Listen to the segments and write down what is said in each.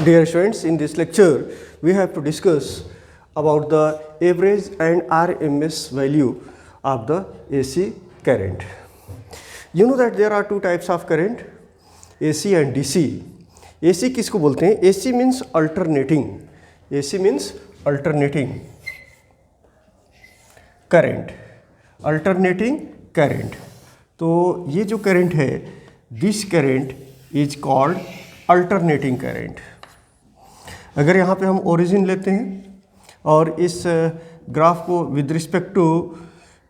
Dear students, in this lecture we have to discuss about the average and RMS value of the AC current. You know that there are two types of current, AC and DC. AC किसको बोलते हैं? AC means alternating. AC means alternating current. Alternating current. तो ये जो current है, this current is called alternating current. अगर यहाँ पे हम ओरिजिन लेते हैं और इस ग्राफ को with respect to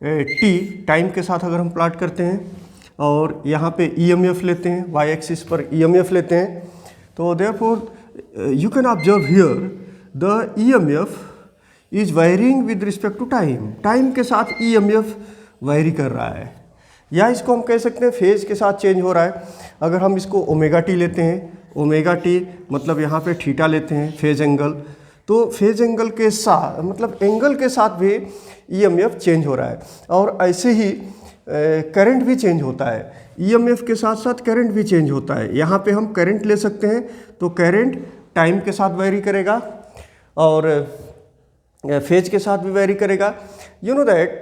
T time के साथ अगर हम प्लाट करते हैं और यहाँ पे ईएमएफ लेते हैं, वाई एक्सिस पर ईएमएफ लेते हैं, तो therefore you can observe here the EMF is varying with respect to time. Time के साथ ईएमएफ वायरी कर रहा है, या इसको हम कह सकते हैं फेज के साथ चेंज हो रहा है. अगर हम इसको ओमेगा टी लेते हैं, ओमेगा टी मतलब यहाँ पे थीटा लेते हैं फेज एंगल, तो फेज एंगल के साथ मतलब एंगल के साथ भी ईएमएफ चेंज हो रहा है. और ऐसे ही करंट भी चेंज होता है, ईएमएफ के साथ साथ करंट भी चेंज होता है. यहाँ पे हम करंट ले सकते हैं, तो करंट टाइम के साथ वेरी करेगा और फेज के साथ भी वेरी करेगा. यू नो दैट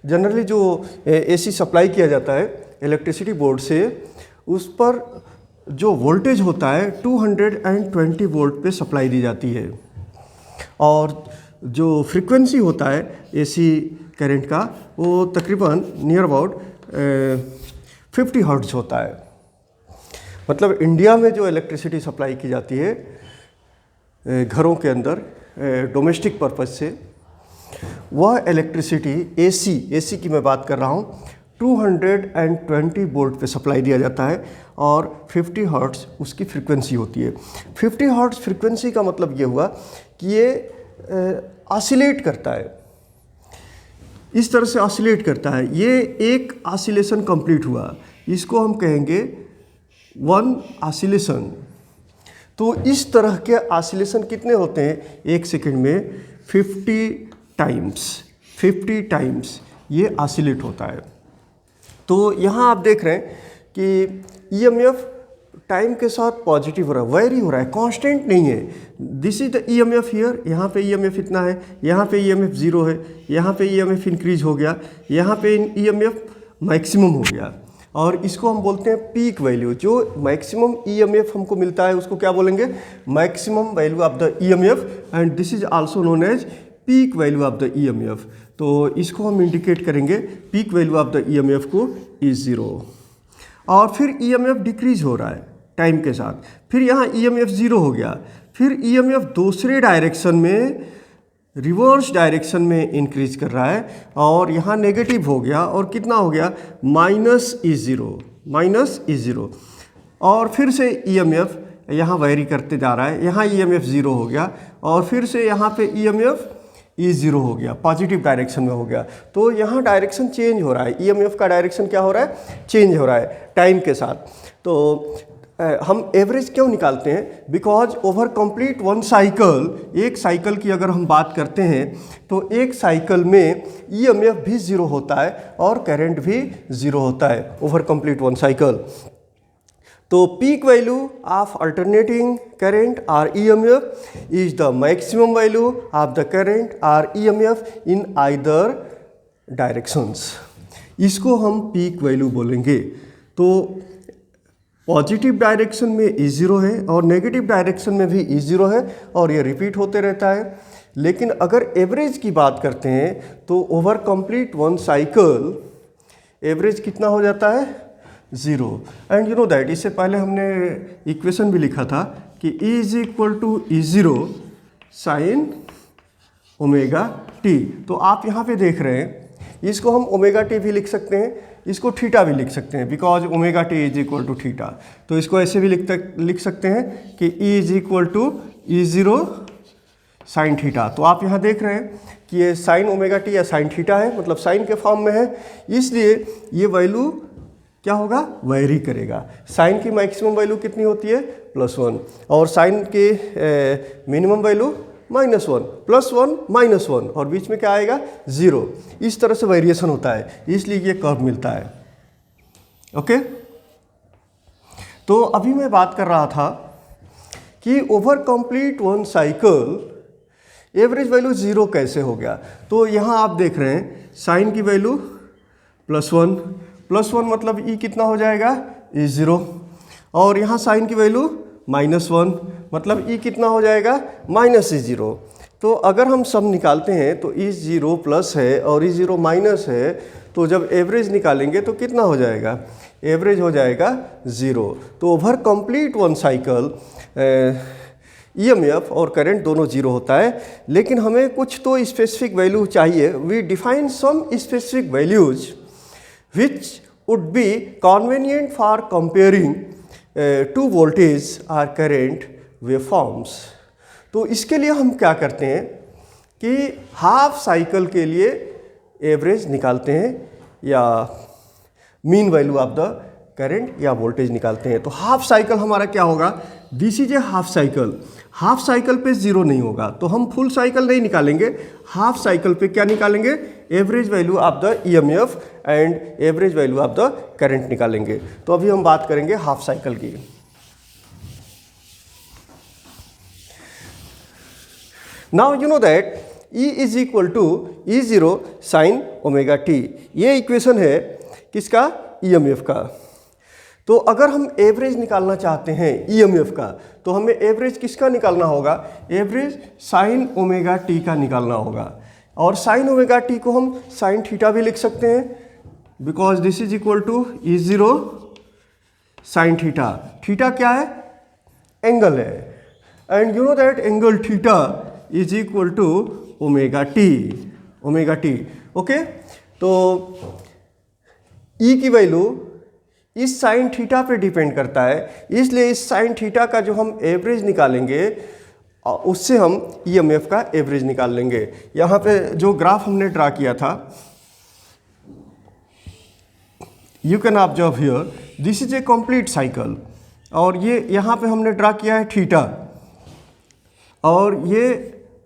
जनरली जो एसी सप्लाई किया जाता है इलेक्ट्रिसिटी बोर्ड से, उस पर जो वोल्टेज होता है 220 वोल्ट पे सप्लाई दी जाती है, और जो फ्रीक्वेंसी होता है एसी करंट का वो तकरीबन नियर अबाउट 50 हर्ट्ज होता है. मतलब इंडिया में जो इलेक्ट्रिसिटी सप्लाई की जाती है घरों के अंदर डोमेस्टिक पर्पज से, वह इलेक्ट्रिसिटी एसी की मैं बात कर रहा हूँ, 220 वोल्ट पे सप्लाई दिया जाता है और 50 हर्ट्ज उसकी फ्रीक्वेंसी होती है. 50 हर्ट्ज फ्रीक्वेंसी का मतलब ये हुआ कि ये ऑसिलेट करता है, इस तरह से ऑसिलेट करता है. ये एक ऑसिलेशन कंप्लीट हुआ, इसको हम कहेंगे वन ऑसिलेशन. तो इस तरह के ऑसिलेशन कितने होते हैं एक सेकंड में? 50 टाइम्स ये ऑसिलेट होता है. तो यहाँ आप देख रहे हैं कि ईएमएफ टाइम के साथ पॉजिटिव हो रहा है, वेरी हो रहा है, कांस्टेंट नहीं है. This is the EMF here. यहाँ पे ईएमएफ इतना है, यहाँ पे ईएमएफ 0 है, यहाँ पे ईएमएफ इंक्रीज हो गया, यहाँ पे ईएमएफ मैक्सिमम हो गया, और इसको हम बोलते हैं पीक वैल्यू. जो मैक्सिमम ईएमएफ हमको मिलता है उसको क्या बोलेंगे? Maximum value of the EMF, and this is also known as peak value of the EMF. तो इसको हम इंडिकेट करेंगे, peak value of the EMF को इज 0. और फिर ईएमएफ डिक्रीज हो रहा है टाइम के साथ, फिर यहाँ ईएमएफ 0 हो गया, फिर ईएमएफ दूसरे डायरेक्शन में, रिवर्स डायरेक्शन में इंक्रीज कर रहा है, और यहाँ नेगेटिव हो गया, और कितना हो गया? Minus is 0. और फिर से ईएमएफ यहाँ वेरी करते जा रहा है, यहाँ ईएमएफ 0 हो गया, और फिर से यहाँ पे ईएमएफ E0 हो गया, पॉजिटिव डायरेक्शन में हो गया. तो यहाँ डायरेक्शन चेंज हो रहा है, ईएमएफ का डायरेक्शन क्या हो रहा है? चेंज हो रहा है टाइम के साथ. तो हम एवरेज क्यों निकालते हैं? Because over complete one cycle, एक साइकिल की अगर हम बात करते हैं तो एक साइकिल में ईएमएफ भी 0 होता है और करंट भी 0 होता है ओवर कंप्लीट वन साइकिल. तो peak value of alternating current और EMF is the maximum value of the current और ईएमएफ इन आइदर डायरेक्शंस. इसको हम पीक वैल्यू बोलेंगे. तो पॉजिटिव डायरेक्शन में E0 है और नेगेटिव डायरेक्शन में भी E0 है, और ये रिपीट होते रहता है. लेकिन अगर एवरेज की बात करते हैं तो over complete one cycle average कितना हो जाता है? 0. एंड यू नो दैट, इससे पहले हमने इक्वेशन भी लिखा था कि E is equal to E0 sine omega T. तो आप यहाँ पे देख रहे हैं, इसको हम ओमेगा टी भी लिख सकते हैं, इसको थीटा भी लिख सकते हैं, because omega T is equal to theta. तो इसको ऐसे भी लिख सकते हैं कि E is equal to E0 sine theta. तो आप यहाँ देख रहे हैं कि ये साइन ओमेगा टी या साइन थीटा है, मतलब साइन के फॉर्म में है, इसलिए ये वैल्यू क्या होगा? वेरी करेगा. साइन की मैक्सिमम वैल्यू कितनी होती है? +1, और साइन के मिनिमम वैल्यू -1, +1 -1, और बीच में क्या आएगा? 0. इस तरह से वेरिएशन होता है, इसलिए ये कर्व मिलता है. ओके. तो अभी मैं बात कर रहा था कि over complete one cycle average value 0 कैसे हो गया। तो यहाँ आप देख रहे हैं साइन की वैल्यू +1 मतलब ई कितना हो जाएगा, ई 0, और यहाँ साइन की वैल्यू -1 मतलब ई कितना हो जाएगा, -0। तो अगर हम सम निकालते हैं तो ई 0 प्लस है और ई 0 माइनस है, तो जब एवरेज निकालेंगे तो कितना हो जाएगा, एवरेज हो जाएगा 0। तो over complete one cycle EMF और करंट दोनों 0 होता है, लेकिन हमें कुछ तो स्पेसिफिक वैल्यू चाहिए। We define some specific values which would be convenient for comparing two voltage or current waveforms। तो इसके लिए हम क्या करते हैं कि हाफ साइकिल के लिए एवरेज निकालते हैं या mean value of the current या वोल्टेज निकालते हैं। तो हाफ साइकिल हमारा क्या होगा, this is A half cycle. Half cycle पे 0 नहीं होगा तो हम फुल साइकिल नहीं निकालेंगे, हाफ साइकिल पे क्या निकालेंगे, average value of the EMF and average value of the current निकालेंगे। तो अभी हम बात करेंगे हाफ साइकिल की। Now you know that E is equal to E0 sine omega T. ये इक्वेशन है किसका, ईएमएफ का। तो अगर हम एवरेज निकालना चाहते हैं ईएमएफ का, तो हमें एवरेज किसका निकालना होगा, एवरेज साइन ओमेगा टी का निकालना होगा। और साइन ओमेगा टी को हम साइन थीटा भी लिख सकते हैं, because this is equal to E0 sine theta. Theta क्या है, एंगल है, and you know that angle theta is equal to omega T. Okay, तो ई की वैल्यू इस साइन थीटा पे डिपेंड करता है, इसलिए इस साइन थीटा का जो हम एवरेज निकालेंगे उससे हम ईएमएफ का एवरेज निकाल लेंगे। यहाँ पे जो ग्राफ हमने ड्रा किया था, you can observe here this is A complete cycle, और ये यहाँ पे हमने ड्रा किया है थीटा, और ये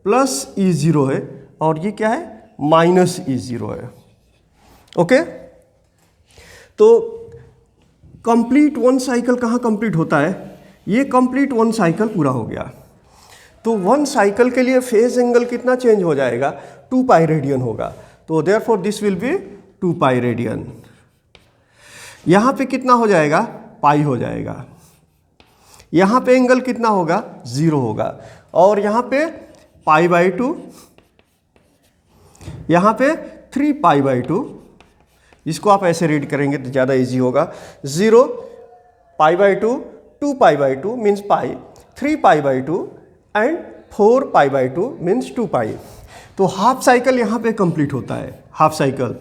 प्लस E0 है और ये क्या है, माइनस E0 है। ओके, तो कंप्लीट वन साइकिल कहाँ कंप्लीट होता है, ये कंप्लीट वन साइकिल पूरा हो गया। तो वन साइकिल के लिए फेज एंगल कितना चेंज हो जाएगा, 2 पाई रेडियन होगा। तो therefore this will B 2 pi radian. यहाँ पे कितना हो जाएगा, पाई हो जाएगा। यहाँ पे एंगल कितना होगा, 0 होगा, और यहाँ पे π/2, यहाँ पे 3 π/2। इसको आप ऐसे रीड करेंगे तो ज़्यादा इजी होगा। 0 π/2, 2 π/2 मीन्स पाई, 3 π/2 एंड 4 π/2 मीन्स 2 पाई। तो हाफ साइकिल यहाँ पे कंप्लीट होता है, हाफ साइकिल।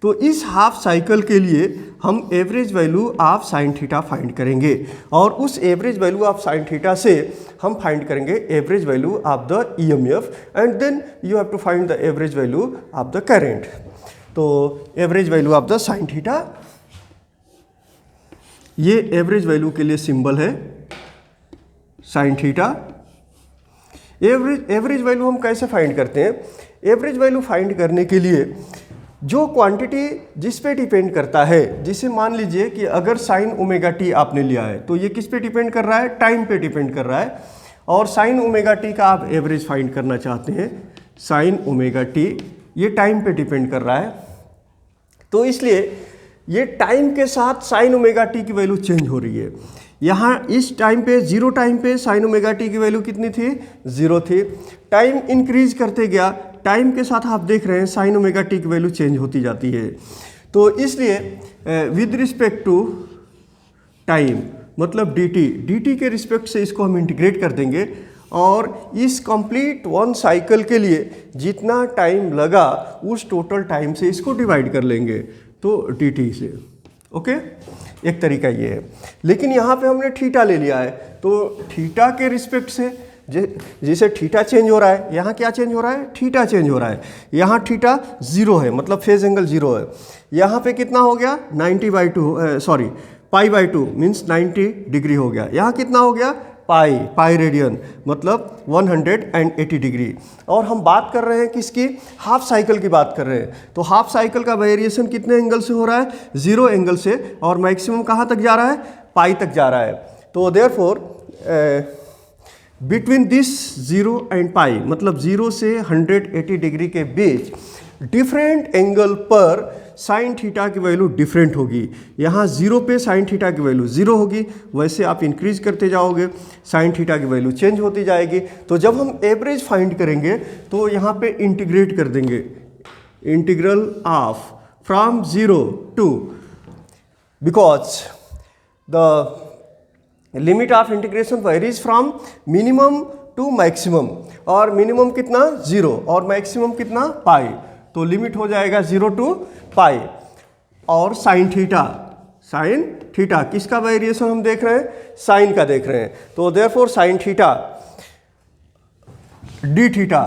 तो इस हाफ साइकिल के लिए हम average value of sine theta find करेंगे, और उस average value of sine theta से हम फाइंड करेंगे average value of the EMF, and then you have to find the average value of the current. तो average value of the sine theta, ये average value के लिए symbol है sign theta. Average value हम कैसे find करते हैं, average value find करने के लिए जो क्वांटिटी जिस पे डिपेंड करता है, जिसे मान लीजिए कि अगर साइन ओमेगा टी आपने लिया है तो ये किस पे डिपेंड कर रहा है, टाइम पे डिपेंड कर रहा है, और साइन ओमेगा टी का आप एवरेज फाइंड करना चाहते हैं, साइन ओमेगा टी ये टाइम पे डिपेंड कर रहा है। तो इसलिए ये टाइम के साथ साइन ओमेगा टी की वैल्यू चेंज हो रही है। यहाँ इस टाइम पे 0 टाइम पे साइन ओमेगा टी की वैल्यू कितनी थी, 0 थी। टाइम इंक्रीज करते गया, टाइम के साथ आप देख रहे हैं साइन ओमेगा टी की वैल्यू चेंज होती जाती है। तो इसलिए विद रिस्पेक्ट टू टाइम मतलब dt के रिस्पेक्ट से इसको हम इंटीग्रेट कर देंगे, और इस कंप्लीट वन साइकिल के लिए जितना टाइम लगा उस टोटल टाइम से इसको डिवाइड कर लेंगे, तो dt से। ओके, एक तरीका ये है। लेकिन यहाँ पे हमने थीटा ले लिया है, तो थीटा के रिस्पेक्ट से जैसे थीटा चेंज हो रहा है, यहाँ क्या चेंज हो रहा है, थीटा चेंज हो रहा है। यहाँ थीटा 0 है मतलब फेज एंगल 0 है। यहाँ पे कितना हो गया, 90/2 π/2 मीन्स 90 डिग्री हो गया। यहाँ कितना हो गया, पाई रेडियन मतलब 180 डिग्री। और हम बात कर रहे हैं किसकी, हाफ साइकिल की बात कर रहे हैं। तो हाफ साइकिल का वेरिएशन कितने एंगल से हो रहा है, 0 एंगल से, और मैक्सिमम कहाँ तक जा रहा है, पाई तक जा रहा है। तो therefore between this 0 and pi, मतलब 0 से 180 डिग्री के बीच डिफरेंट एंगल पर साइन थीटा की वैल्यू डिफरेंट होगी। यहाँ 0 पे साइन थीटा की वैल्यू 0 होगी, वैसे आप इंक्रीज करते जाओगे साइन थीटा की वैल्यू चेंज होती जाएगी। तो जब हम एवरेज फाइंड करेंगे तो यहाँ पे इंटीग्रेट कर देंगे, integral of from 0 to, because the limit of integration varies from minimum to maximum, और मिनिमम कितना 0 और मैक्सिमम कितना पाई, तो लिमिट हो जाएगा 0 टू पाई। और साइन थीटा किसका वेरिएशन हम देख रहे हैं, साइन का देख रहे हैं, तो therefore sine theta d theta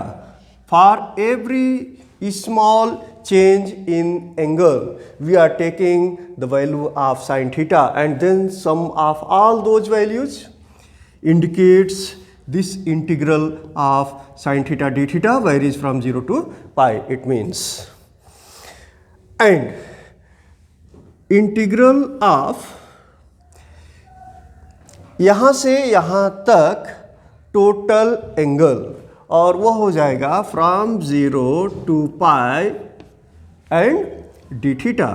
for every small change in angle we are taking the value of sin theta, and then sum of all those values indicates this integral of sin theta d theta varies from 0 to pi, it means, and integral of यहाँ से यहाँ तक total angle, और वो हो जाएगा from 0 to pi and d theta.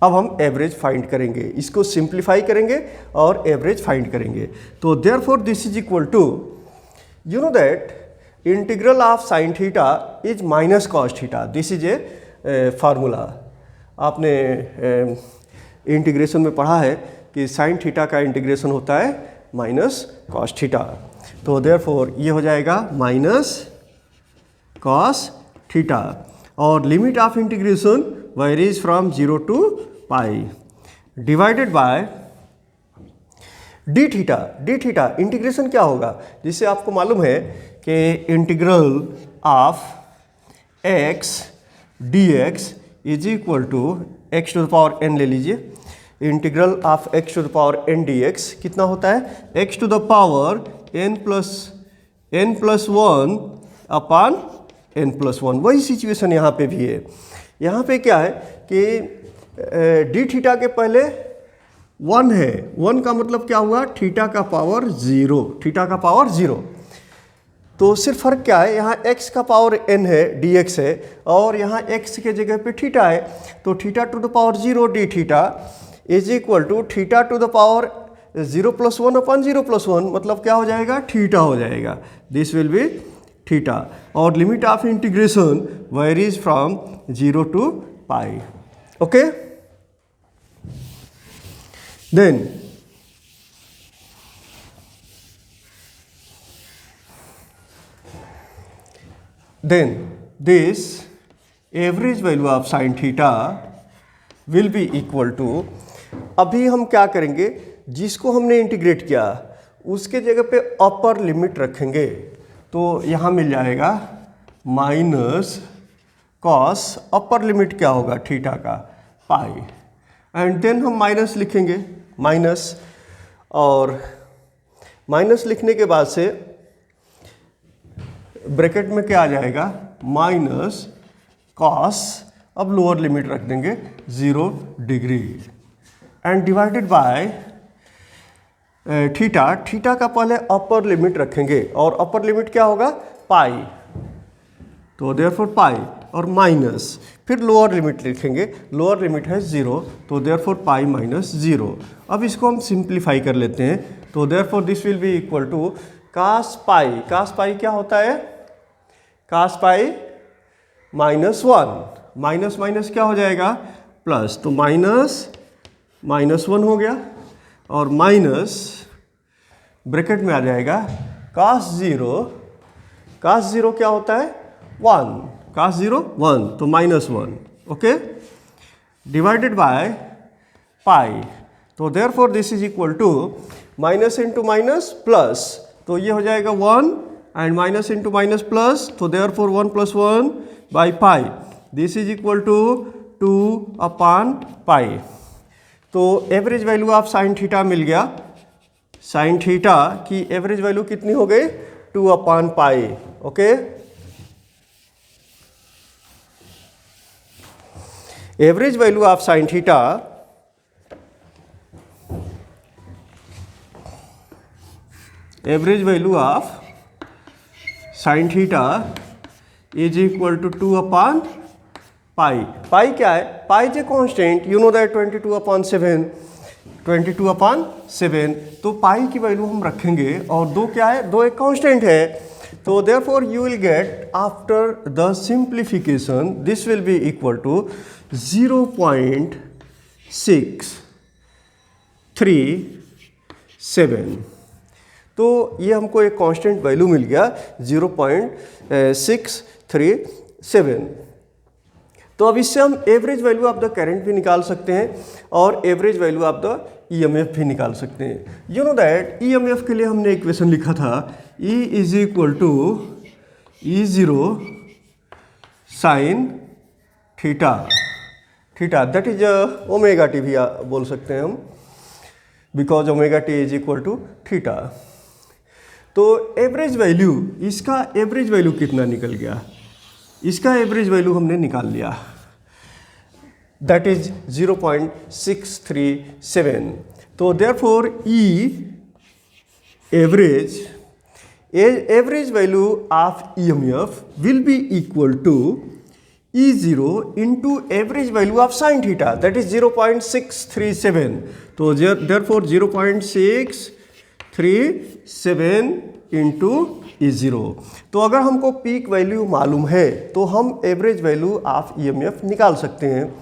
अब हम एवरेज फाइंड करेंगे, इसको सिंप्लीफाई करेंगे और एवरेज फाइंड करेंगे। तो therefore this is equal to, you know that integral of sine theta is minus cos theta, this is a formula. आपने integration में पढ़ा है कि साइन थीटा का इंटीग्रेशन होता है माइनस कॉस थीटा, तो देयरफॉर ये हो जाएगा माइनस कॉस थीटा, और limit of integration varies from 0 to pi divided by d theta integration क्या होगा, जिससे आपको मालूम है कि integral of x dx is equal to x to the power n, ले लीजिए, इंटीग्रल of x to the power n dx कितना होता है, x to the power n plus 1 upon n+1। वही सिचुएशन यहाँ पे भी है। यहाँ पे क्या है कि डी थीटा के पहले 1 है, 1 का मतलब क्या हुआ, थीटा का पावर 0, तो सिर्फ फर्क क्या है, यहाँ x का पावर n है, dx है, और यहाँ x के जगह पे थीटा है, तो theta to the power 0 d theta is equal to theta to the power 0+1 upon 0+1, मतलब क्या हो जाएगा, थीटा हो जाएगा, दिस विल बी थीटा, और limit of integration varies from 0 to pi. Okay, then this average value of sin theta will be equal to, अभी हम क्या करेंगे, जिसको हमने इंटीग्रेट किया उसके जगह पे अपर लिमिट रखेंगे, तो यहाँ मिल जाएगा माइनस कॉस, अपर लिमिट क्या होगा थीटा का, पाई, एंड देन हम माइनस लिखेंगे, माइनस, और माइनस लिखने के बाद से ब्रैकेट में क्या आ जाएगा, माइनस कॉस, अब लोअर लिमिट रख देंगे 0 degree, and divided by theta का पहले अपर लिमिट रखेंगे, और अपर लिमिट क्या होगा, पाई, तो देयरफॉर पाई, और माइनस, फिर लोअर लिमिट लिखेंगे, लोअर लिमिट है 0, तो देयरफॉर पाई माइनस 0। अब इसको हम सिंप्लीफाई कर लेते हैं, तो therefore this will be equal to cos pi क्या होता है, कास पाई -1, माइनस माइनस क्या हो जाएगा, प्लस, तो -1 हो गया, और माइनस ब्रैकेट में आ जाएगा cos 0 क्या होता है, 1, cos 0 1, तो -1, ओके, डिवाइडेड बाय पाई, तो therefore this is equal to minus into minus plus, तो ये हो जाएगा 1, and minus into minus plus, तो therefore 1 + 1 by pi, this is equal to 2 upon pi. तो average value of sine theta मिल गया, sine theta की एवरेज वैल्यू कितनी हो गई, 2 upon pi, okay. Average value of sine theta average value of sine theta is equal to 2 पाई। पाई क्या है? Pi is a constant, you know that 22/7, 22/7। तो पाई की वैल्यू हम रखेंगे और दो क्या है? दो एक कॉन्स्टेंट है। तो therefore you will get after the simplification this will be equal to 0.637। तो ये हमको एक कांस्टेंट वैल्यू मिल गया 0.637। तो अब इससे हम average value of the current भी निकाल सकते हैं और average value of the EMF भी निकाल सकते हैं। यू नो दैट ईएमएफ के लिए हमने इक्वेशन लिखा था E is equal to E0 sine theta, theta that is omega T भी बोल सकते हैं हम, because omega T is equal to theta. तो एवरेज वैल्यू, इसका एवरेज वैल्यू कितना निकल गया? इसका एवरेज वैल्यू हमने निकाल लिया, दैट इज 0.637। तो therefore E average value of EMF will be equal to E0 into average value of sine theta, that is 0.637। तो देयरफॉर 0.637 इंटू E0। तो अगर हमको पीक वैल्यू मालूम है तो हम एवरेज वैल्यू ऑफ EMF निकाल सकते हैं।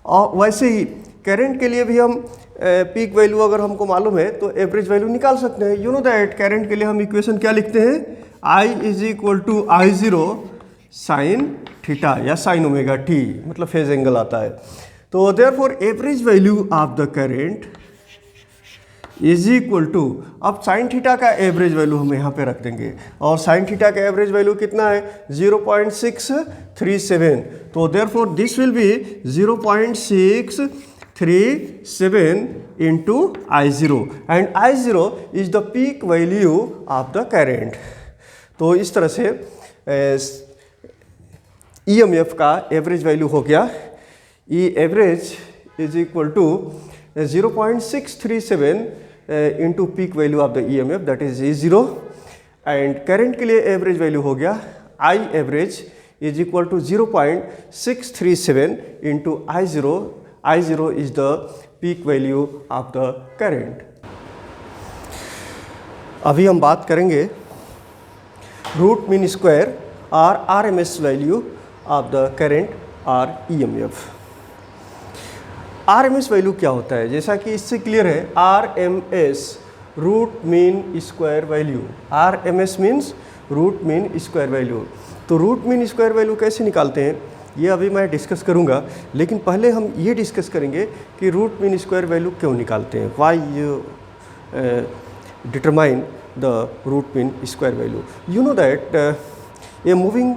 और वैसे ही करंट के लिए भी हम पीक वैल्यू अगर हमको मालूम है तो एवरेज वैल्यू निकाल सकते हैं। यू नो दैट करंट के लिए हम इक्वेशन क्या लिखते हैं? I is equal to I0 sine theta या साइन ओमेगा टी, मतलब फेज एंगल आता है। तो therefore average value of the current is equal to, अब साइन थीटा का एवरेज वैल्यू हम यहाँ पे रख देंगे और साइन थीटा का एवरेज वैल्यू कितना है? 0.637। तो therefore this will be 0.637 into I0 and I0 is the peak value of the current. तो इस तरह से EMF का एवरेज वैल्यू हो गया E average is equal to 0.637 into peak value of the EMF that is E0 and current के लिए average value हो गया I average is equal to 0.637 into I0। I0 is the peak value of the current. अभी हम बात करेंगे root mean square और RMS value of the current और EMF। RMS वैल्यू क्या होता है? जैसा कि इससे क्लियर है, RMS root mean square value, RMS means root mean square value. तो रूट मीन स्क्वायर वैल्यू कैसे निकालते हैं ये अभी मैं डिस्कस करूंगा, लेकिन पहले हम ये डिस्कस करेंगे कि रूट मीन स्क्वायर वैल्यू क्यों निकालते हैं, why you determine the root mean square value. You know that a moving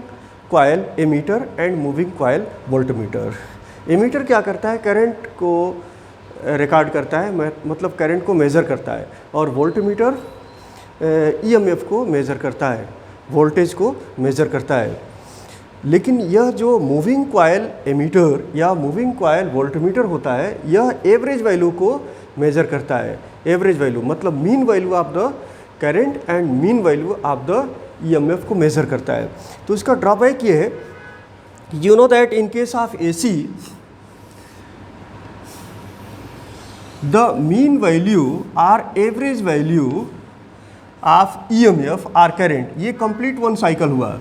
coil ammeter and moving coil voltmeter. Ammeter क्या करता है? करंट को रिकॉर्ड करता है, मतलब करंट को मेज़र करता है, और वोल्टमीटर EMF को मेज़र करता है, वोल्टेज को मेज़र करता है। लेकिन यह जो मूविंग कॉइल एमीटर या मूविंग कॉइल वोल्टमीटर होता है, यह एवरेज वैल्यू को मेज़र करता है। एवरेज वैल्यू मतलब mean value of the current and mean value of the EMF को मेज़र करता है। तो इसका ड्रॉबैक ये है, you know that in case of AC the mean value और एवरेज वैल्यू ऑफ EMF और करंट, ये कंप्लीट वन साइकिल हुआ।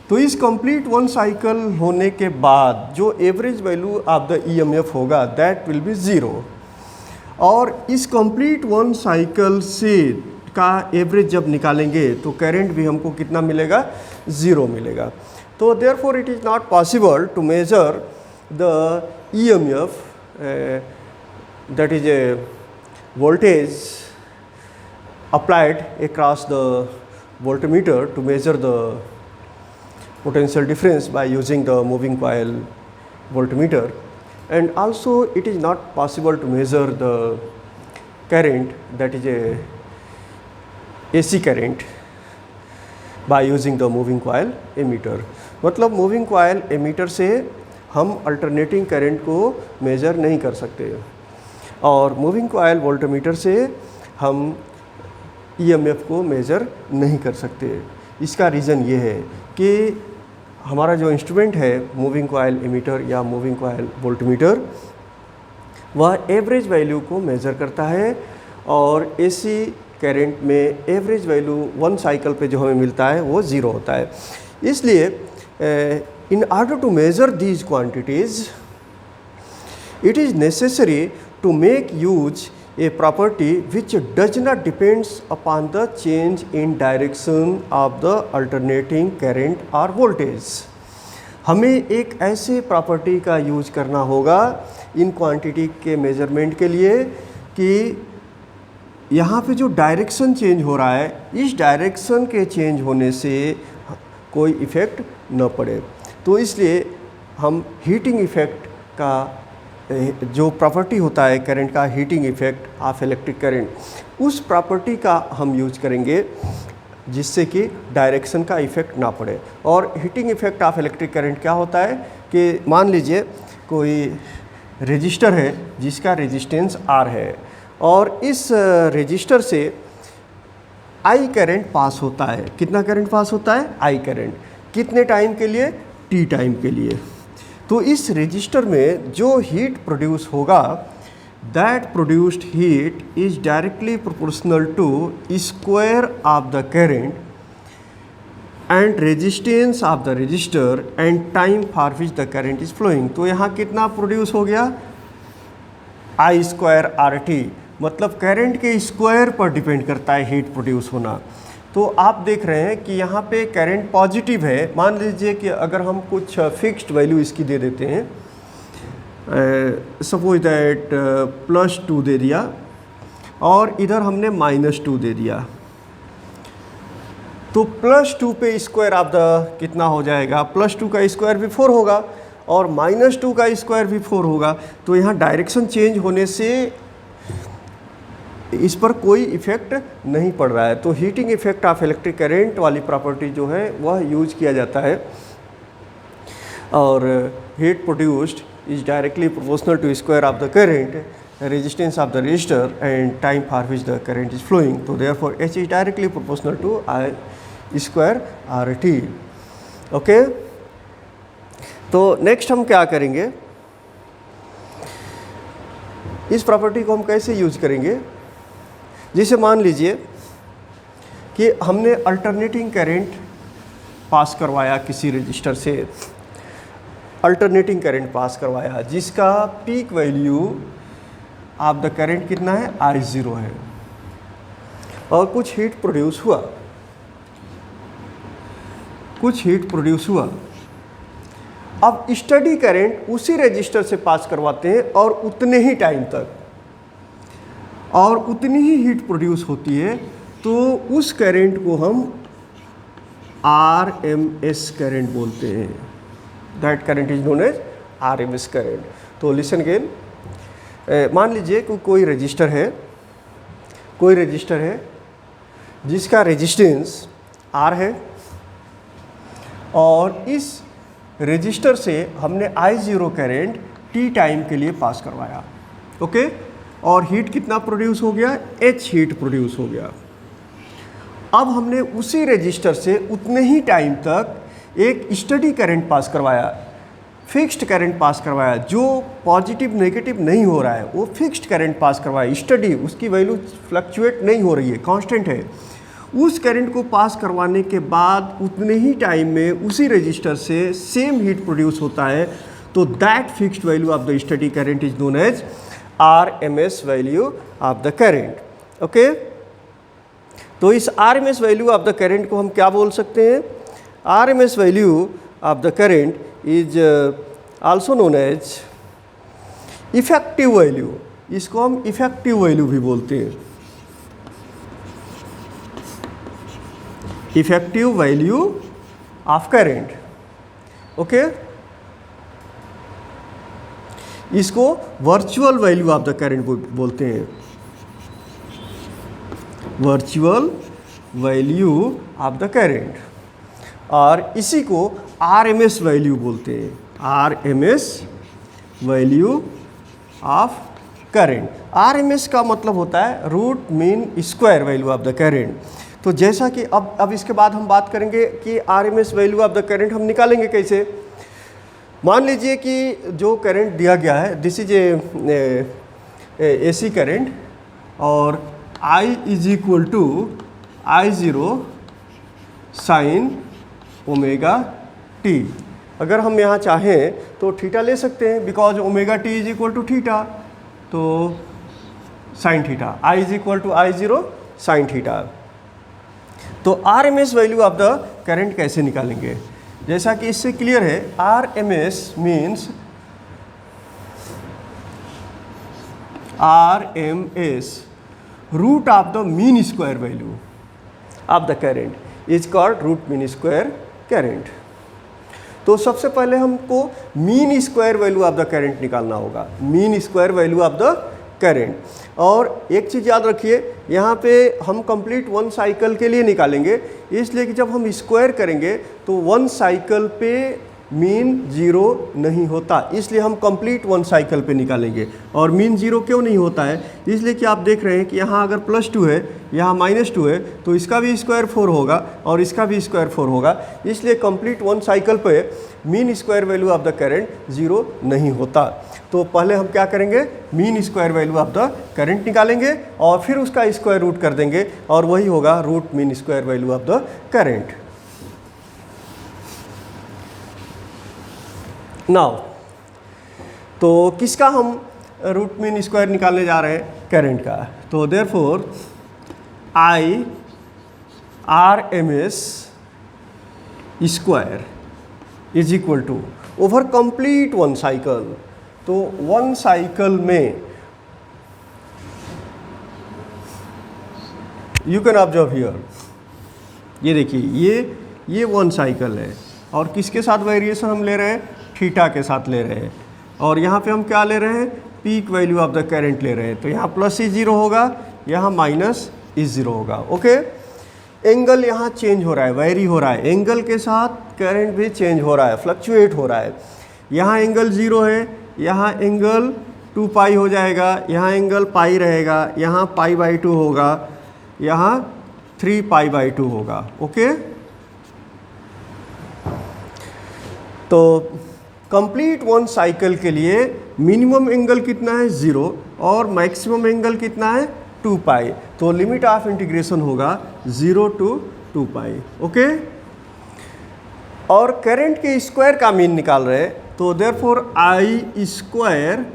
तो इस कंप्लीट वन साइकिल होने के बाद जो average value of the EMF होगा दैट विल बी 0, और इस कंप्लीट वन साइकिल से का एवरेज जब निकालेंगे तो करंट भी हमको कितना मिलेगा? 0 मिलेगा। तो therefore it is not possible to measure the EMF that is a voltage applied across the voltmeter to measure the potential difference by using the moving coil voltmeter, and also it is not possible to measure the current, that is a AC current, by using the moving coil ammeter। मतलब moving coil ammeter से हम alternating current को measure नहीं कर सकते, और moving coil voltmeter से हम ईएमएफ को मेज़र नहीं कर सकते। इसका रीज़न ये है कि हमारा जो इंस्ट्रूमेंट है मूविंग कॉइल एमीटर या मूविंग कॉइल वोल्टमीटर, वह एवरेज वैल्यू को मेज़र करता है और एसी करंट में एवरेज वैल्यू 1 साइकिल पे जो हमें मिलता है वो 0 होता है। इसलिए in order to measure these quantities it is necessary to make use a property which does not depends upon the change in direction of the alternating current or voltage। हमें एक ऐसे प्रॉपर्टी का यूज करना होगा in quantity के measurement के लिए कि यहाँ पे जो डायरेक्शन चेंज हो रहा है, इस डायरेक्शन के चेंज होने से कोई इफ़ेक्ट न पड़े। तो इसलिए हम हीटिंग इफ़ेक्ट का जो प्रॉपर्टी होता है करंट का, heating effect of electric current, उस प्रॉपर्टी का हम यूज करेंगे जिससे कि डायरेक्शन का इफ़ेक्ट ना पड़े। और heating effect of electric current क्या होता है कि मान लीजिए कोई रेजिस्टर है जिसका रेजिस्टेंस R है और इस रेजिस्टर से I करंट पास होता है। कितना करंट पास होता है? I current. कितने टाइम के लिए? T टाइम के लिए। तो इस रेजिस्टर में जो हीट प्रोड्यूस होगा, that produced heat is directly proportional to square of the current and resistance of the resistor and time for which the current is flowing. तो यहाँ कितना प्रोड्यूस हो गया? I स्क्वायर RT, मतलब current के square पर depend करता है हीट प्रोड्यूस होना। तो आप देख रहे हैं कि यहाँ पे करंट पॉजिटिव है। मान लीजिए कि अगर हम कुछ फिक्स्ड वैल्यू इसकी दे देते हैं, सपोज दैट +2 दे दिया और इधर हमने -2 दे दिया, तो +2 पे स्क्वायर ऑफ द कितना हो जाएगा? +2 का स्क्वायर भी 4 होगा और -2 का स्क्वायर भी 4 होगा। तो यहाँ डायरेक्शन चेंज होने से इस पर कोई इफ़ेक्ट नहीं पड़ रहा है। तो heating effect of electric current वाली प्रॉपर्टी जो है वह यूज किया जाता है। और heat produced is directly proportional to square of the current, resistance of the resistor and time for which the current is flowing. तो therefore H is directly proportional to I square RT। Okay, तो next हम क्या करेंगे, इस property को हम कैसे use करेंगे? जैसे मान लीजिए कि हमने अल्टरनेटिंग करंट पास करवाया किसी रजिस्टर से, अल्टरनेटिंग करंट पास करवाया जिसका peak value of the current कितना है? I0 है और कुछ हीट प्रोड्यूस हुआ, कुछ हीट प्रोड्यूस हुआ। अब स्टडी करंट उसी रजिस्टर से पास करवाते हैं और उतने ही टाइम तक और उतनी ही हीट प्रोड्यूस होती है, तो उस करंट को हम RMS करंट बोलते हैं। That current is known as RMS current. तो लिसन अगेन, मान लीजिए कि कोई रजिस्टर है जिसका रेजिस्टेंस R है और इस रजिस्टर से हमने I0 करंट T टाइम के लिए पास करवाया। ओके, और हीट कितना प्रोड्यूस हो गया? H हीट प्रोड्यूस हो गया। अब हमने उसी रजिस्टर से उतने ही टाइम तक एक स्टडी करंट पास करवाया, फिक्स्ड करंट पास करवाया, जो पॉजिटिव नेगेटिव नहीं हो रहा है, वो फिक्स्ड करंट पास करवाया। स्टडी, उसकी वैल्यू फ्लक्चुएट नहीं हो रही है, कांस्टेंट है। उस करंट को पास करवाने के बाद उतने ही टाइम में उसी रजिस्टर से सेम हीट प्रोड्यूस होता है। तो that fixed value of the steady current is known as RMS value of the current. Okay, तो इस RMS value of the current को हम क्या बोल सकते हैं? RMS value of the current is also known as effective value. इसको हम इफेक्टिव वैल्यू भी बोलते हैं, effective value of current. Okay, इसको virtual value of the current बोलते हैं, virtual value of the current. और इसी को RMS वैल्यू बोलते हैं, RMS value of current. RMS का मतलब होता है root mean square value of the current. तो जैसा कि अब इसके बाद हम बात करेंगे कि RMS value of the current हम निकालेंगे कैसे। मान लीजिए कि जो करंट दिया गया है, this is a AC current और I is equal to I0 sine omega T. अगर हम यहाँ चाहें तो थीटा ले सकते हैं, because omega T is equal to theta, तो sine theta, I is equal to I0 sine theta. तो RMS value of the current कैसे निकालेंगे, जैसा कि इससे क्लियर है, RMS means RMS root of the mean square value of the current is called root mean square current. तो सबसे पहले हमको mean square value of the current निकालना होगा, mean square value of the current. और एक चीज़ याद रखिए, यहाँ पे हम कंप्लीट 1 साइकिल के लिए निकालेंगे, इसलिए कि जब हम स्क्वायर करेंगे तो 1 साइकिल पे मीन 0 नहीं होता, इसलिए हम कंप्लीट 1 साइकिल पे निकालेंगे। और मीन 0 क्यों नहीं होता है, इसलिए कि आप देख रहे हैं कि यहाँ अगर +2 है, यहाँ -2 है, तो इसका भी स्क्वायर 4 होगा और इसका भी स्क्वायर 4 होगा, इसलिए कंप्लीट 1 साइकिल पे mean square value of the current 0 नहीं होता। तो पहले हम क्या करेंगे, mean square value of the current निकालेंगे और फिर उसका स्क्वायर रूट कर देंगे और वही होगा root mean square value of the current. Now तो किसका हम रूट मीन स्क्वायर निकालने जा रहे हैं, करंट का। तो therefore I RMS square is equal to over complete 1 cycle. तो 1 साइकिल में यू कैन ऑब्जर्व हियर, ये देखिए ये 1 साइकिल है और किसके साथ वेरिएशन हम ले रहे हैं, थीटा के साथ ले रहे हैं। और यहाँ पे हम क्या ले रहे हैं, peak value of the current ले रहे हैं। तो यहाँ +0 होगा, यहाँ -0 होगा। ओके, एंगल यहाँ चेंज हो रहा है, वेरी हो रहा है, एंगल के साथ करंट भी चेंज हो रहा है, फ्लक्चुएट हो रहा है। यहाँ एंगल 0 है, यहाँ एंगल 2 पाई हो जाएगा, यहाँ एंगल पाई रहेगा, यहाँ π/2 होगा, यहाँ 3 π/2 होगा। ओके, तो कंप्लीट 1 साइकिल के लिए मिनिमम एंगल कितना है, 0 और मैक्सिमम एंगल कितना है, 2 पाई। तो लिमिट ऑफ इंटीग्रेशन होगा 0 to 2 पाई। ओके, और करंट के स्क्वायर का मीन निकाल रहे हैं, तो देयरफॉर I स्क्वायर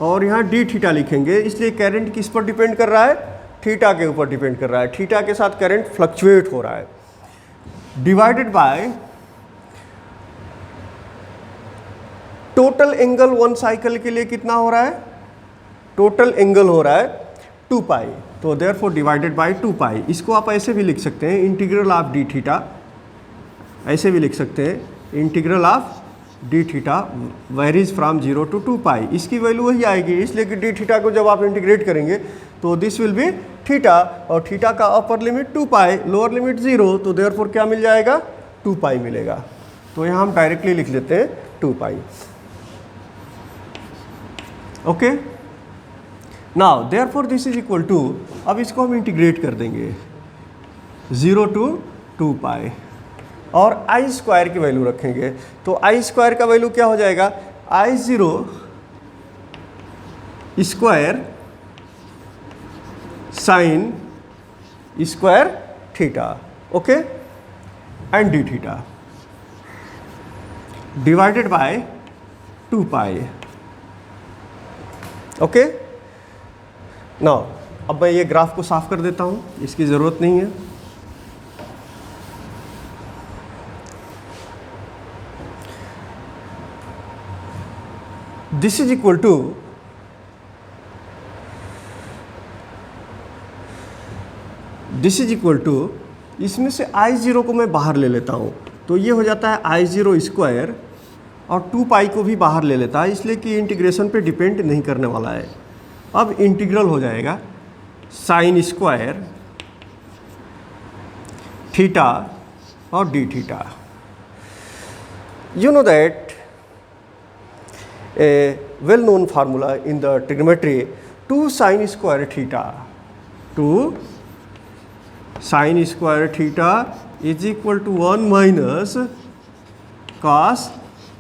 और यहाँ d थीटा लिखेंगे, इसलिए करंट किस पर डिपेंड कर रहा है, थीटा के ऊपर डिपेंड कर रहा है। थीटा के साथ करंट फ्लक्चुएट हो रहा है, divided by total angle 1 cycle के लिए कितना हो रहा है, टोटल एंगल हो रहा है 2 पाई। तो देयरफॉर डिवाइडेड बाय 2 पाई। इसको आप ऐसे भी लिख सकते हैं, इंटीग्रल ऑफ d थीटा, ऐसे भी लिख सकते हैं, integral of d theta varies from 0 to 2 पाई। इसकी वैल्यू वही आएगी, इसलिए कि d थीटा को जब आप इंटीग्रेट करेंगे तो दिस विल बी थीटा, और थीटा का अपर लिमिट 2 पाई, लोअर लिमिट 0, तो देयरफॉर क्या मिल जाएगा, 2 पाई मिलेगा। तो यहाँ हम डायरेक्टली लिख लेते हैं 2 pi. Okay, now therefore this is equal to, अब इसको हम इंटीग्रेट कर देंगे 0 to 2 पाई और I स्क्वायर की वैल्यू रखेंगे। तो I स्क्वायर का वैल्यू क्या हो जाएगा, I0 square sine square theta, okay, and d theta divided by 2 pi. Okay, now अब मैं ये ग्राफ को साफ कर देता हूँ, इसकी ज़रूरत नहीं है। दिस इज इक्वल टू इसमें से I0 को मैं बाहर ले लेता हूँ, तो ये हो जाता है I0 स्क्वायर और 2 पाई को भी बाहर ले लेता है, इसलिए कि इंटीग्रेशन पे डिपेंड नहीं करने वाला है। अब इंटीग्रल हो जाएगा साइन स्क्वायर थीटा और d theta. You know that a well known formula in the trigonometry 2 sine square theta, 2 sine square theta is equal to 1 minus cos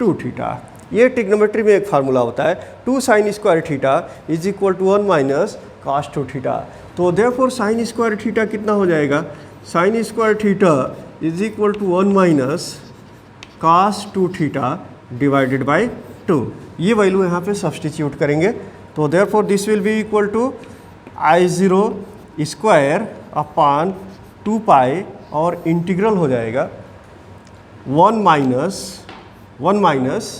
2 theta. ये ट्रिग्नोमेट्री में एक फार्मूला होता है, 2 sine square theta is equal to 1 minus cos 2 theta. तो therefore sine square theta कितना हो जाएगा, sine square theta is equal to 1 minus cos 2 theta divided by 2। ये वैल्यू यहाँ पे सब्सटीट्यूट करेंगे, तो therefore this will be equal to I0 square upon 2 pi और इंटीग्रल हो जाएगा 1 minus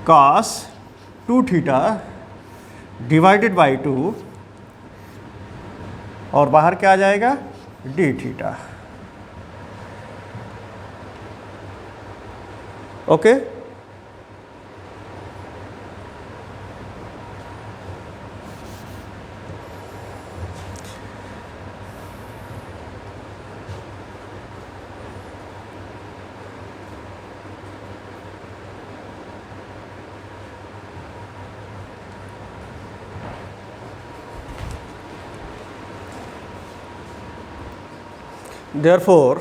cos 2 theta divided by 2 और बाहर क्या आ जाएगा डी थीटा। ओके देयरफॉर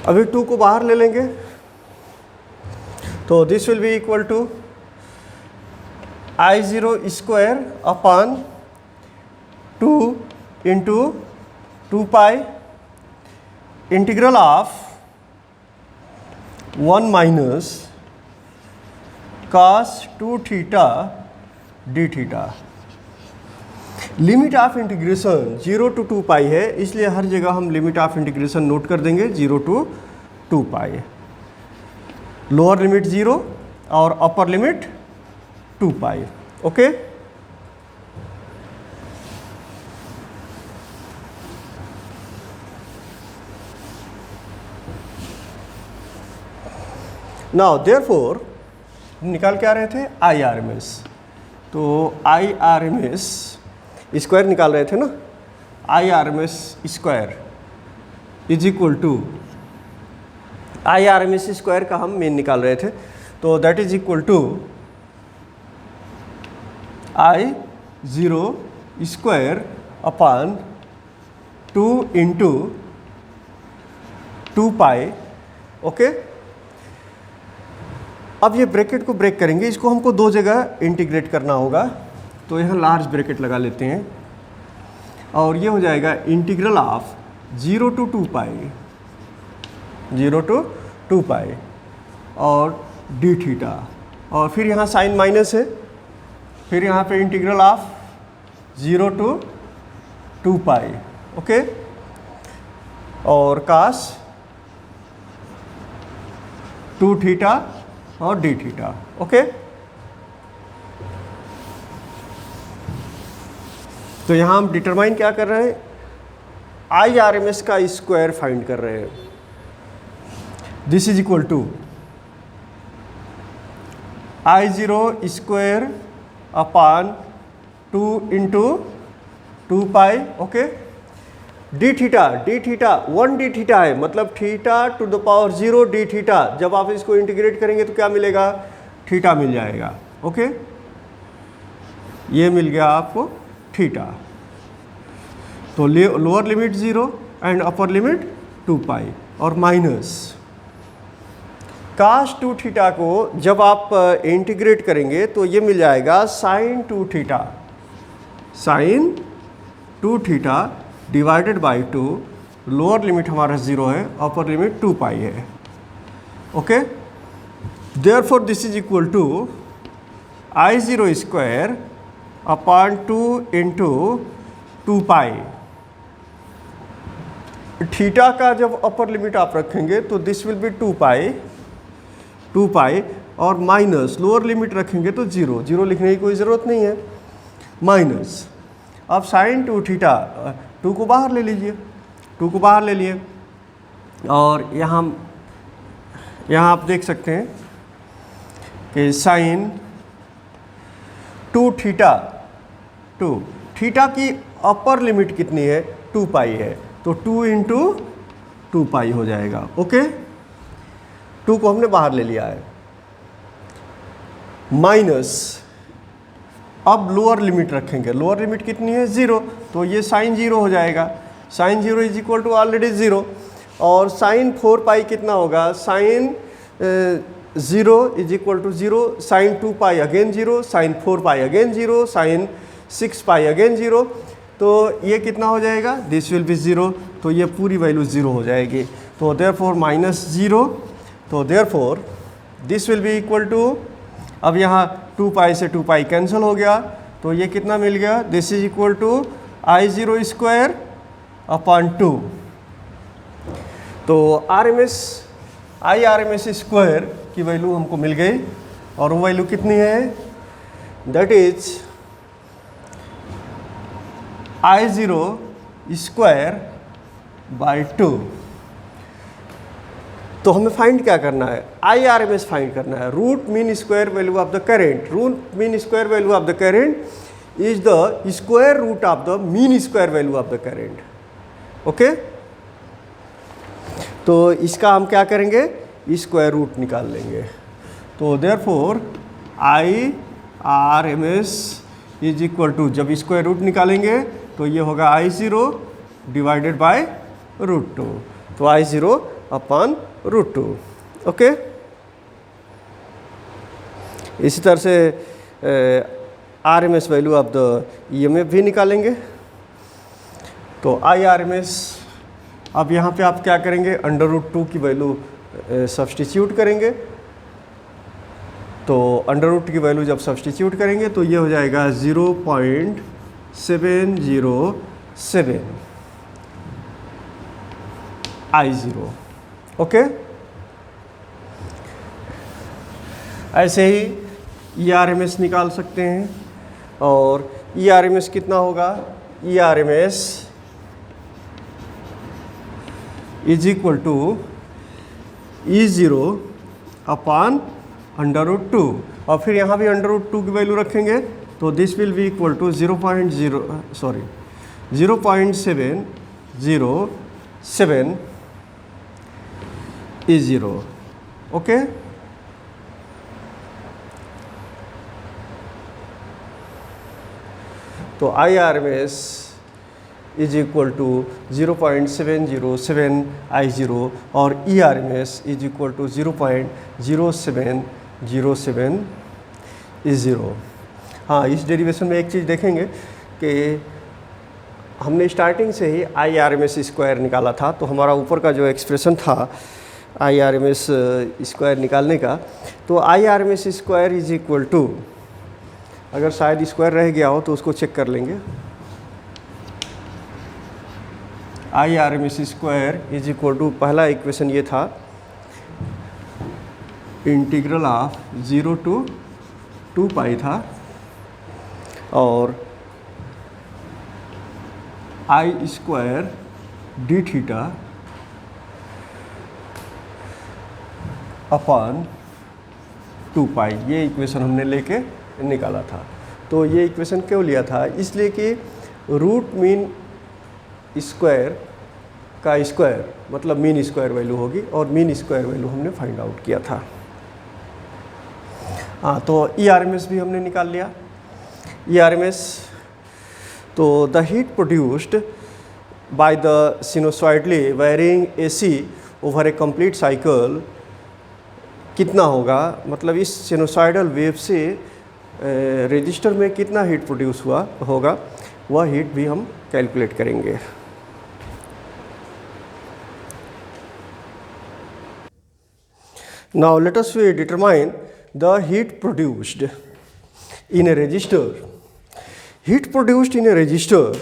अभी 2 को बाहर ले लेंगे, तो this will be equal to I0 square upon 2 into 2 pi integral of 1 minus cos 2 theta d theta. Limit of integration 0 to 2 pi है, इसलिए हर जगह हम लिमिट ऑफ इंटीग्रेशन नोट कर देंगे 0 टू 2 पाई। लोअर लिमिट 0 और अपर limit 2 pi. Okay now therefore निकाल के आ रहे थे IRMS, तो IRMS स्क्वायर निकाल रहे थे ना, IRMS square is equal to IRMS square का हम मेन निकाल रहे थे, तो that is equal to I0 square upon 2 into 2 pi. Okay अब ये ब्रैकेट को ब्रेक करेंगे, इसको हमको 2 जगह इंटीग्रेट करना होगा, तो यहाँ लार्ज ब्रैकेट लगा लेते हैं और ये हो जाएगा integral of 0 to 2 pi, 0 to 2 pi और डी थीटा, और फिर यहाँ साइन माइनस है, फिर यहाँ पे integral of 0 to 2 pi. Okay और कास 2 थीटा और डी थीटा। ओके तो यहाँ हम डिटरमाइन क्या कर रहे हैं, IRMS का स्क्वायर फाइंड कर रहे हैं। This is equal to I0 square upon 2 into 2 pi. Okay d theta 1 d theta है, मतलब theta to the power 0 d theta. जब आप इसको इंटीग्रेट करेंगे तो क्या मिलेगा, थीटा मिल जाएगा। ओके ये मिल गया आपको थीटा। तो lower limit 0 and upper limit 2 pi और माइनस काश 2 थीटा को जब आप इंटीग्रेट करेंगे तो ये मिल जाएगा sine 2 theta, sine 2 theta divided by 2। Lower limit हमारा 0 है, अपर लिमिट 2 पाई है। Okay therefore this is equal to I0 square upon 2 into 2 pi. Theta का जब अपर लिमिट आप रखेंगे तो दिस विल बी 2 पाई और माइनस लोअर लिमिट रखेंगे तो 0 लिखने की कोई ज़रूरत नहीं है, माइनस। अब साइन 2 थीटा 2 को बाहर ले लीजिए, 2 को बाहर ले लिए और यहाँ आप देख सकते हैं कि साइन 2 थीटा की अपर लिमिट कितनी है, 2 पाई है, तो 2 इंटू 2 पाई हो जाएगा। ओके 2 को हमने बाहर ले लिया है, माइनस अब लोअर लिमिट रखेंगे, लोअर लिमिट कितनी है 0, तो ये साइन 0 हो जाएगा, sine 0 is equal to already 0, और साइन 4 पाई कितना होगा, sine 0 is equal to 0, sine 2 pi again 0, sine 4 pi again 0, sine 6 pi again 0, तो ये कितना हो जाएगा, दिस विल बी 0, तो ये पूरी वैल्यू 0 हो जाएगी, तो देयरफॉर -0, तो therefore this will be equal to, अब यहाँ 2 पाई से 2 पाई कैंसिल हो गया, तो ये कितना मिल गया, this is equal to I0 square upon 2, तो RMS स्क्वायर की वैल्यू हमको मिल गई, और वो वैल्यू कितनी है, that is I0 square by 2। तो हमें फाइंड क्या करना है, IRMS फाइंड करना है, root mean square value of the current, root mean square value of the current is the square root of the mean square value of the current. Okay, तो इसका हम क्या करेंगे, स्क्वायर रूट निकाल लेंगे, तो therefore IRMS is equal to, जब square root निकालेंगे तो ये होगा I0 डिवाइडेड बाय √2, तो I0 अपॉन √2। ओके, इसी तरह से RMS value of the EMF भी निकालेंगे, तो IRMS, अब यहाँ पे आप क्या करेंगे, √2 की वैल्यू सब्सटीट्यूट करेंगे, तो √2 की वैल्यू जब सब्सटीट्यूट करेंगे तो ये हो जाएगा 0.707 I0। ओके, ऐसे ही ERMS निकाल सकते हैं, और ERMS कितना होगा, ERMS is equal to E0 upon √2, और फिर यहाँ भी √2 की वैल्यू रखेंगे, तो this will be equal to 0.707 E0। Okay, तो IRMS is equal to 0.707 I0, और ERMS is equal to 0.0707 E0। हाँ, इस डेरिवेशन में एक चीज़ देखेंगे कि हमने स्टार्टिंग से ही IRMS स्क्वायर निकाला था, तो हमारा ऊपर का जो एक्सप्रेशन था IRMS स्क्वायर निकालने का, तो IRMS square is equal to, अगर शायद स्क्वायर रह गया हो तो उसको चेक कर लेंगे, IRMS square is equal to, पहला इक्वेशन ये था, इंटीग्रल ऑफ 0 to 2 पाई था, और I square D theta upon 2 पाई, ये इक्वेशन हमने लेके निकाला था। तो ये इक्वेशन क्यों लिया था, इसलिए कि रूट मीन स्क्वायर का स्क्वायर मतलब मीन स्क्वायर वैल्यू होगी, और मीन स्क्वायर वैल्यू हमने फाइंड आउट किया था। हाँ, तो ERMS भी हमने निकाल लिया। ERMS, तो the heat produced by the sinusoidally varying AC over a complete cycle कितना होगा, मतलब इस सिनुसॉइडल वेव से रजिस्टर में कितना हीट प्रोड्यूस हुआ होगा, वह हीट भी हम कैलकुलेट करेंगे। Now let us determine the heat produced in a resistor. Heat produced in a resistor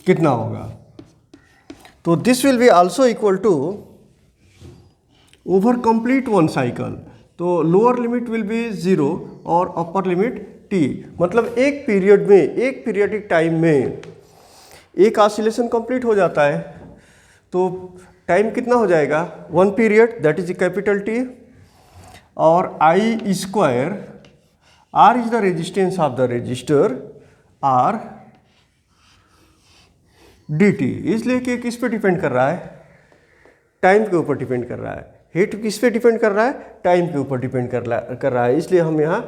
कितना होगा, तो this will be also equal to over complete one cycle, तो लोअर लिमिट विल बी 0 और upper limit t, मतलब एक period में, एक periodic time में एक ऑसिलेशन कंप्लीट हो जाता है, तो टाइम कितना हो जाएगा, 1 period, that is capital T, और I square, R is the resistance of the register, R dt, इसलिए कि किस पे डिपेंड कर रहा है, टाइम के ऊपर डिपेंड कर रहा है। हीट किस पे डिपेंड कर रहा है, टाइम के ऊपर डिपेंड कर रहा है, इसलिए हम यहाँ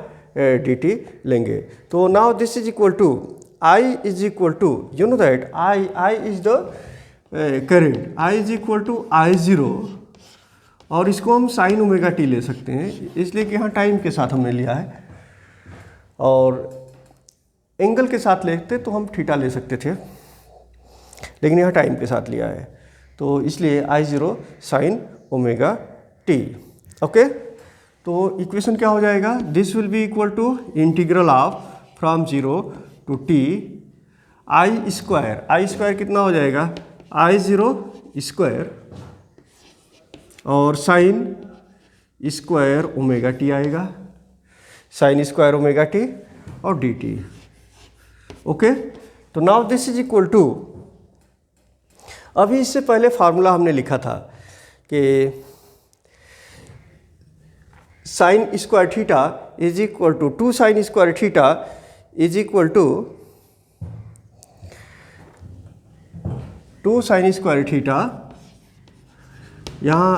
dt लेंगे। तो now this is equal to I is equal to, you know that I is the current, I is equal to I0, और इसको हम साइन ओमेगा टी ले सकते हैं, इसलिए कि यहाँ टाइम के साथ हमने लिया है, और एंगल के साथ लेते तो हम थीटा ले सकते थे, लेकिन यहाँ टाइम के साथ लिया है, तो इसलिए I0 sine omega T. Okay, तो इक्वेशन क्या हो जाएगा, this will be equal to integral of from 0 to t I square कितना हो जाएगा, I0 स्क्वायर और साइन स्क्वायर ओमेगा टी आएगा, साइन स्क्वायर ओमेगा टी और dt। ओके, तो now this is equal to, अभी इससे पहले फार्मूला हमने लिखा था कि sine square theta is equal to 2 sine square theta is equal to 2 sine square theta, यहाँ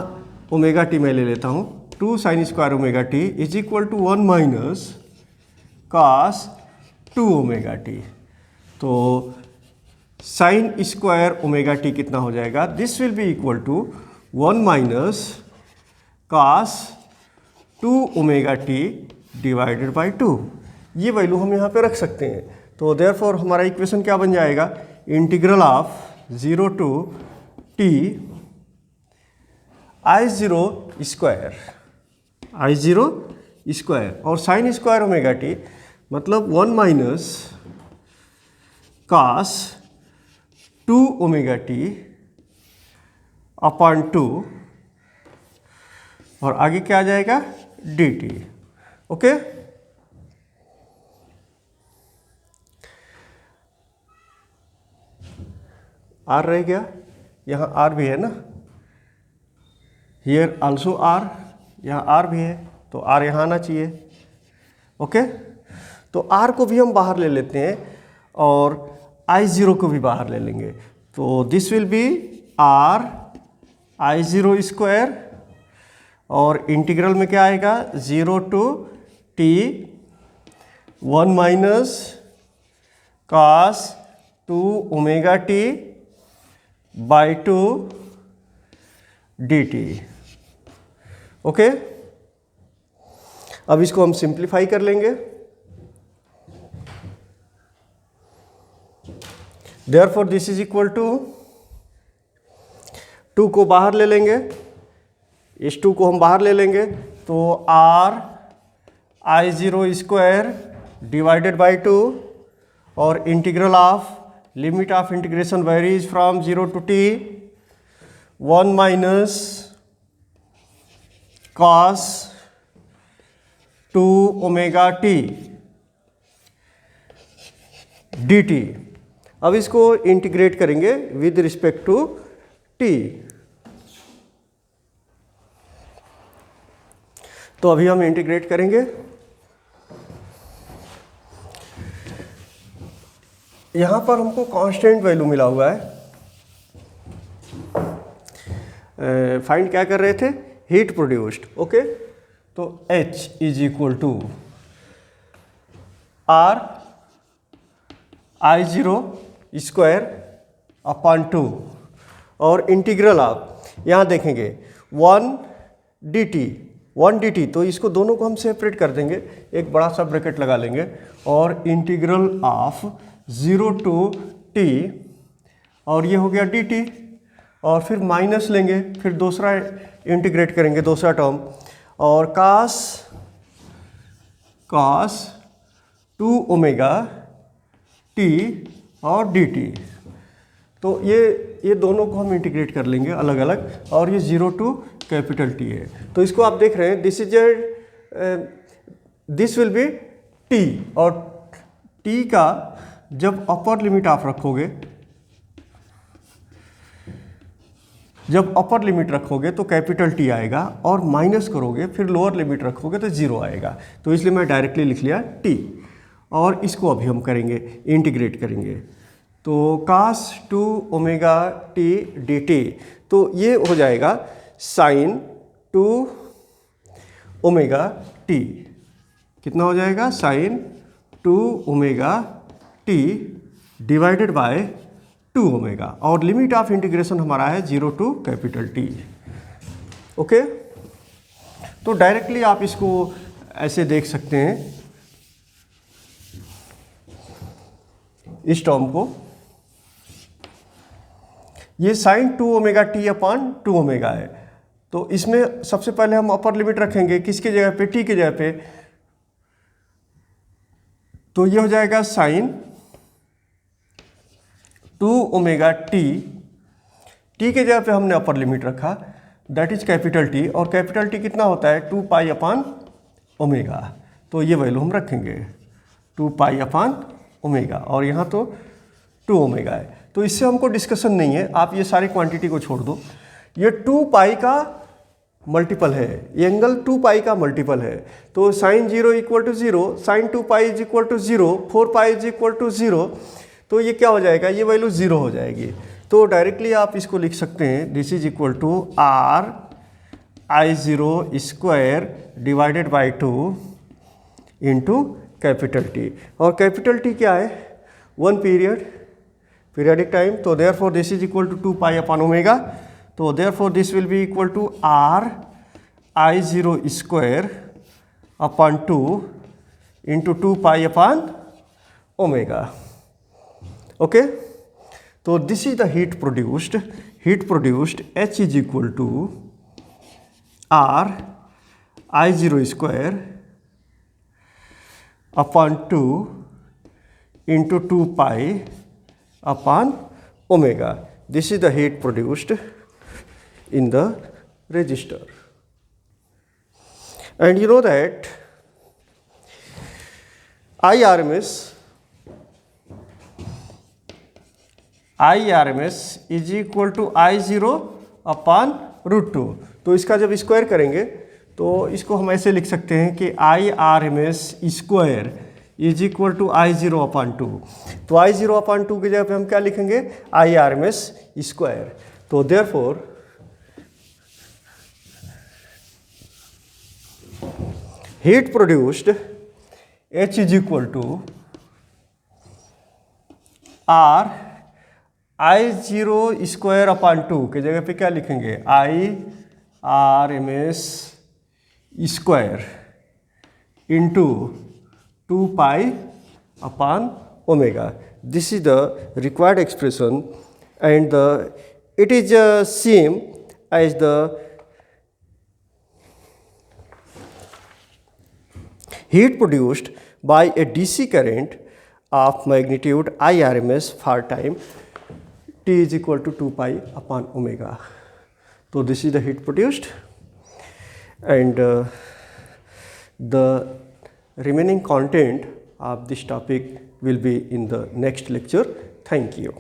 ओमेगा टी मैं ले लेता हूँ, 2 sine square omega T is equal to 1 minus cos 2 omega T. तो साइन स्क्वायर ओमेगा टी कितना हो जाएगा, this will be equal to 1 minus cos 2 omega t divided by 2। ये वैल्यू हम यहाँ पे रख सकते हैं, तो देयरफॉर हमारा इक्वेशन क्या बन जाएगा, integral of 0 to t I0 square और साइन स्क्वायर ओमेगा टी मतलब 1 minus cos 2 omega t upon 2, और आगे क्या आ जाएगा dt। ओके, r रह गया, यहाँ r भी है ना, हियर आल्सो r, यहाँ r भी है, तो r यहाँ आना चाहिए। ओके, तो r को भी हम बाहर ले लेते हैं और I0 को भी बाहर ले लेंगे, तो this will be r I0 square, और इंटीग्रल में क्या आएगा 0 to t 1 minus cos 2 omega t by 2 dt। Okay, अब इसको हम सिंप्लीफाई कर लेंगे, therefore this is equal to 2 को बाहर ले लेंगे, इस 2 को हम बाहर ले लेंगे, तो r I0 square divided by 2, और integral of limit of integration varies from 0 to t 1 minus cos 2 omega t dt। अब इसको इंटीग्रेट करेंगे विद रिस्पेक्ट टू t, तो अभी हम इंटीग्रेट करेंगे, यहाँ पर हमको कांस्टेंट वैल्यू मिला हुआ है, फाइंड क्या कर रहे थे, हीट प्रोड्यूस्ड। ओके, तो H is equal to R I0 square upon 2, और इंटीग्रल आप यहाँ देखेंगे 1 dt, तो इसको दोनों को हम सेपरेट कर देंगे, एक बड़ा सा ब्रैकेट लगा लेंगे, और इंटीग्रल ऑफ 0 टू t, और ये हो गया dt, और फिर माइनस लेंगे, फिर दूसरा इंटीग्रेट करेंगे दूसरा टर्म, और cos 2 ओमेगा t और dt। तो ये दोनों को हम इंटीग्रेट कर लेंगे अलग अलग, और ये 0 टू कैपिटल T है, तो इसको आप देख रहे हैं दिस विल बी t, और t का जब अपर लिमिट आप रखोगे, जब अपर लिमिट रखोगे तो कैपिटल T आएगा, और माइनस करोगे फिर लोअर लिमिट रखोगे तो 0 आएगा, तो इसलिए मैं डायरेक्टली लिख लिया t, और इसको अभी हम करेंगे इंटीग्रेट करेंगे, तो cos 2 ओमेगा t dt, तो ये हो जाएगा साइन 2 ओमेगा टी, कितना हो जाएगा sine 2 omega t divided by 2 omega, और लिमिट ऑफ इंटीग्रेशन हमारा है 0 टू कैपिटल टी। ओके, तो डायरेक्टली आप इसको ऐसे देख सकते हैं इस टर्म को, ये sine 2 omega t upon 2 omega है। तो इसमें सबसे पहले हम अपर लिमिट रखेंगे किसके जगह पे, टी के जगह पे, तो ये हो जाएगा साइन 2 ओमेगा टी, टी के जगह पे हमने अपर लिमिट रखा दैट इज कैपिटल टी, और कैपिटल टी कितना होता है 2 पाई अपॉन ओमेगा, तो ये वैल्यू हम रखेंगे 2 पाई अपॉन ओमेगा, और यहाँ तो 2 ओमेगा है। तो इससे हमको डिस्कशन नहीं है, आप ये सारी क्वांटिटी को छोड़ दो। ये 2 पाई का मल्टीपल है, ये एंगल 2 पाई का मल्टीपल है, तो sine 0 equal to 0, sine 2 pi is equal to 0, 4 pi is equal to 0, तो ये क्या हो जाएगा, ये वैल्यू 0 हो जाएगी। तो डायरेक्टली आप इसको लिख सकते हैं this is equal to R I 0 square divided by 2 into capital T, और कैपिटल टी क्या है 1 पीरियडिक टाइम, तो therefore this is equal to 2 pi upon omega, तो therefore this will be equal to R I 0 square upon 2 into 2 pi upon omega. Okay, तो this is the heat produced H is equal to R I 0 square upon 2 into 2 pi upon omega. This is the heat produced in the resistor, and you know that IRMS is equal to I0 upon √2, तो इसका जब square करेंगे तो इसको हम ऐसे लिख सकते हैं कि IRMS square is equal to I0 upon 2, तो I0 अपॉन 2 की जगह पे हम क्या लिखेंगे IRMS स्क्वायर, तो therefore heat produced H is equal to R I0 square upon 2 की जगह पे क्या लिखेंगे IRMS square into 2 pi upon omega. This is the required expression, and it is same as the heat produced by a DC current of magnitude IRMS for time t is equal to 2 pi upon omega. So this is the heat produced, and the remaining content of this topic will be in the next lecture. Thank you.